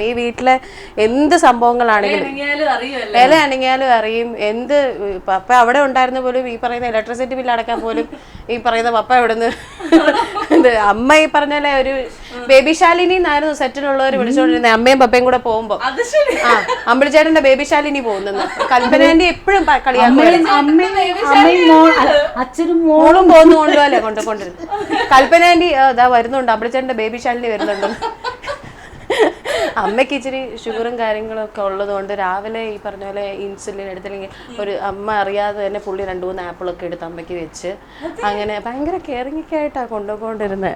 ഈ വീട്ടിലെ എന്ത് സംഭവങ്ങളാണെങ്കിലും ഇല അനങ്ങിയാലും അറിയും. എന്ത് പപ്പ അവിടെ ഉണ്ടായിരുന്ന പോലും ഈ പറയുന്ന ഇലക്ട്രിസിറ്റി ബില്ല് അടക്കാൻ പോലും ഈ പറയുന്ന പപ്പ എവിടുന്ന് അമ്മ ഈ പറഞ്ഞ ഒരു ബേബി ശാലിനി എന്നായിരുന്നു സെറ്റിലുള്ളവർ വിളിച്ചോണ്ടിരുന്നത്. അമ്മയും പപ്പയും കൂടെ പോകുമ്പോ അമ്പിളിച്ചേട്ടന്റെ ബേബി ശാലിനി പോകുന്നെന്ന് കൽപ്പനാന്റെ എപ്പോഴും അച്ഛനും മോളും പോകുന്നുകൊണ്ടുപോലെ കൊണ്ടുകൊണ്ടിരുന്നു. കൽപ്പനാന്റി അതാ വരുന്നുണ്ട്, അമ്പിളിച്ചേട്ടന്റെ ബേബി ശാലിനി വരുന്നുണ്ട്. അമ്മയ്ക്ക് ഇച്ചിരി ഷുഗറും കാര്യങ്ങളൊക്കെ ഉള്ളതുകൊണ്ട് രാവിലെ ഈ പറഞ്ഞ പോലെ ഇൻസുലിൻ എടുത്തില്ലെങ്കിൽ ഒരു അമ്മ അറിയാതെ തന്നെ പുള്ളി 2-3 ആപ്പിളൊക്കെ എടുത്ത് അമ്മയ്ക്ക് വെച്ച് അങ്ങനെ ഭയങ്കര കെയറിംഗ് ഒക്കെ ആയിട്ടാണ് കൊണ്ടുപോകൊണ്ടിരുന്നത്.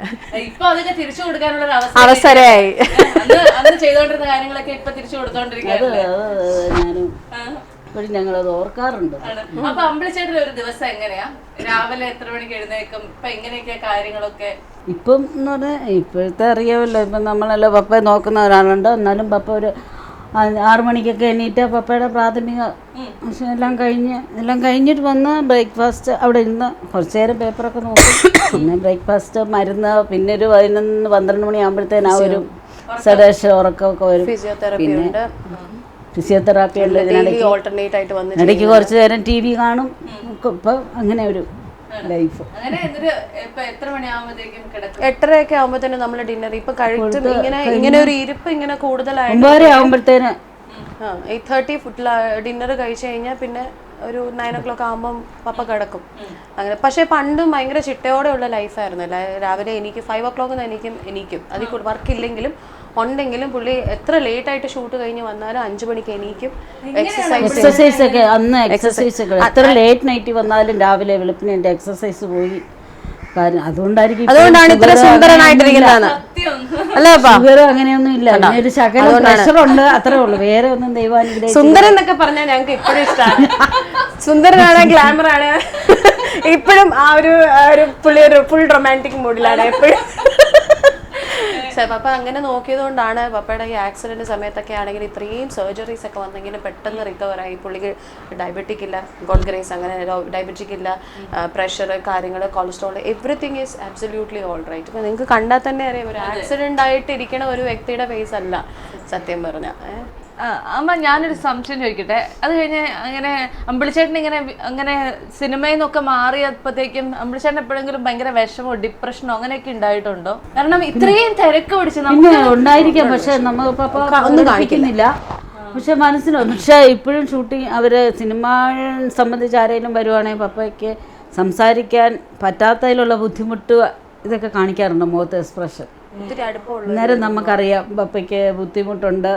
അവസരമായി ഇപ്പോഴും ഞങ്ങളത് ഓർക്കാറുണ്ട്. അപ്പൊ അമ്പിളിച്ചേട്ടൻ ഒരു ദിവസം എങ്ങനെയാ, രാവിലെ എത്ര മണിക്ക് എഴുന്നേക്കും, ഇപ്പൊ എങ്ങനെയൊക്കെ കാര്യങ്ങളൊക്കെ? ഇപ്പം എന്ന് പറഞ്ഞാൽ ഇപ്പോഴത്തെ അറിയാമല്ലോ, ഇപ്പം നമ്മളെല്ലാം പപ്പയെ നോക്കുന്ന ഒരാളുണ്ട്. എന്നാലും പപ്പ ഒരു 6 മണിക്കൊക്കെ എണീറ്റ് പപ്പയുടെ പ്രാഥമിക എല്ലാം കഴിഞ്ഞിട്ട് വന്ന് ബ്രേക്ക്ഫാസ്റ്റ് അവിടെ ഇരുന്ന് കുറച്ച് നേരം പേപ്പറൊക്കെ നോക്കും. പിന്നെ ബ്രേക്ക്ഫാസ്റ്റ്, മരുന്ന്, പിന്നെ ഒരു 11-12 മണിയാകുമ്പോഴത്തേന് ആ ഒരു സെഡേഷൻ ഉറക്കമൊക്കെ വരും. പിന്നെ ഫിസിയോതെറാപ്പി ഉണ്ട്. ഇടയ്ക്ക് കുറച്ച് നേരം TV കാണും. ഇപ്പം അങ്ങനെ ഒരു ലൈഫ്. 8:30 ആകുമ്പോഴത്തേനും നമ്മള് ഡിന്നർ ഇപ്പൊ കഴിച്ചും ഇങ്ങനെ ഒരു ഇരിപ്പ് ഇങ്ങനെ കൂടുതലായിട്ട് 9 8:30 ഡിന്നർ കഴിച്ചു കഴിഞ്ഞാൽ പിന്നെ ഒരു 9 o'clock ആകുമ്പം പപ്പ കിടക്കും അങ്ങനെ. പക്ഷെ പണ്ടും ഭയങ്കര ചിട്ടയോടെയുള്ള ലൈഫായിരുന്നു. രാവിലെ എനിക്ക് 5 o'clock എണീക്കും. അതിൽ വർക്ക് ഇല്ലെങ്കിലും ഉണ്ടെങ്കിലും പുള്ളി എത്ര ലേറ്റ് ആയിട്ട് ഷൂട്ട് കഴിഞ്ഞ് വന്നാലും 5 മണിക്ക് എണീക്കും. എക്സസൈസ് ഒക്കെ അന്ന് എക്സസൈസ് ഒക്കെ എത്ര ലേറ്റ് നൈറ്റ് വന്നാലും രാവിലെ വെളുപ്പിന് എൻ്റെ എക്സസൈസ് പോയി. അതുകൊണ്ടാണ് ഇത്ര സുന്ദരനായിട്ടിരിക്കുന്നത്. ഷുഗർ അങ്ങനെയൊന്നും ഇല്ല. ഒരു ശകലം പ്രഷറുണ്ട്, അത്രേ ഉള്ളൂ. വേറെ ഒന്നും ദൈവാനുഗ്രഹിച്ചു. സുന്ദരൻ എന്നൊക്കെ പറഞ്ഞാൽ ഞങ്ങൾക്ക് ഇപ്പോഴും ഇഷ്ടമാണ്. സുന്ദരനാണ്, ഗ്ലാമർ ആണ്. ഇപ്പോഴും ആ ഒരു പുള്ളി ഒരു ഫുൾ റൊമാൻറ്റിക് മൂഡിലാണ് എപ്പോഴും. പപ്പ അങ്ങനെ നോക്കിയത് കൊണ്ടാണ് പപ്പയുടെ ഈ ആക്സിഡന്റ് സമയത്തൊക്കെ ആണെങ്കിൽ ഇത്രയും സർജറീസ് ഒക്കെ വന്നെങ്കിലും പെട്ടെന്ന് റിക്കവറായി. പുള്ളിക്ക് ഡയബറ്റിക് ഇല്ല, ഗോഡ് ഗ്രേസ്, അങ്ങനെ ഡയബറ്റിക് ഇല്ല, പ്രഷർ, കാര്യങ്ങൾ, cholesterol, everything is absolutely all right. ഇപ്പം നിങ്ങൾക്ക് കണ്ടാൽ തന്നെ അറിയാം, ഒരു ആക്സിഡന്റ് ആയിട്ട് ഇരിക്കണ ഒരു വ്യക്തിയുടെ ഫേസ് അല്ല സത്യം പറഞ്ഞാൽ. അമ്മ ഞാനൊരു സംശയം ചോദിക്കട്ടെ. അത് കഴിഞ്ഞ് അങ്ങനെ അമ്പിളിച്ചേട്ടൻ അങ്ങനെ സിനിമയിൽ നിന്നൊക്കെ മാറിയപ്പോഴത്തേക്കും അമ്പിളിച്ചേട്ടൻ എപ്പോഴെങ്കിലും ഭയങ്കര വിഷമോ ഡിപ്രഷനോ അങ്ങനെയൊക്കെ ഉണ്ടായിട്ടുണ്ടോ? കാരണം ഇത്രയും തിരക്ക് പിടിച്ച് ഉണ്ടായിരിക്കാം. പക്ഷെ നമ്മൾ ഒന്നും കാണിക്കുന്നില്ല. പക്ഷെ മനസ്സിലാവും. പക്ഷെ ഇപ്പോഴും ഷൂട്ടിങ് അവര് സിനിമ സംബന്ധിച്ച് ആരെങ്കിലും വരുവാണെങ്കിൽ പപ്പയ്ക്ക് സംസാരിക്കാൻ പറ്റാത്തതിലുള്ള ബുദ്ധിമുട്ട് ഇതൊക്കെ കാണിക്കാറുണ്ട് മുഖത്ത് എക്സ്പ്രഷൻ. അന്നേരം നമുക്കറിയാം പപ്പയ്ക്ക് ബുദ്ധിമുട്ടുണ്ട്.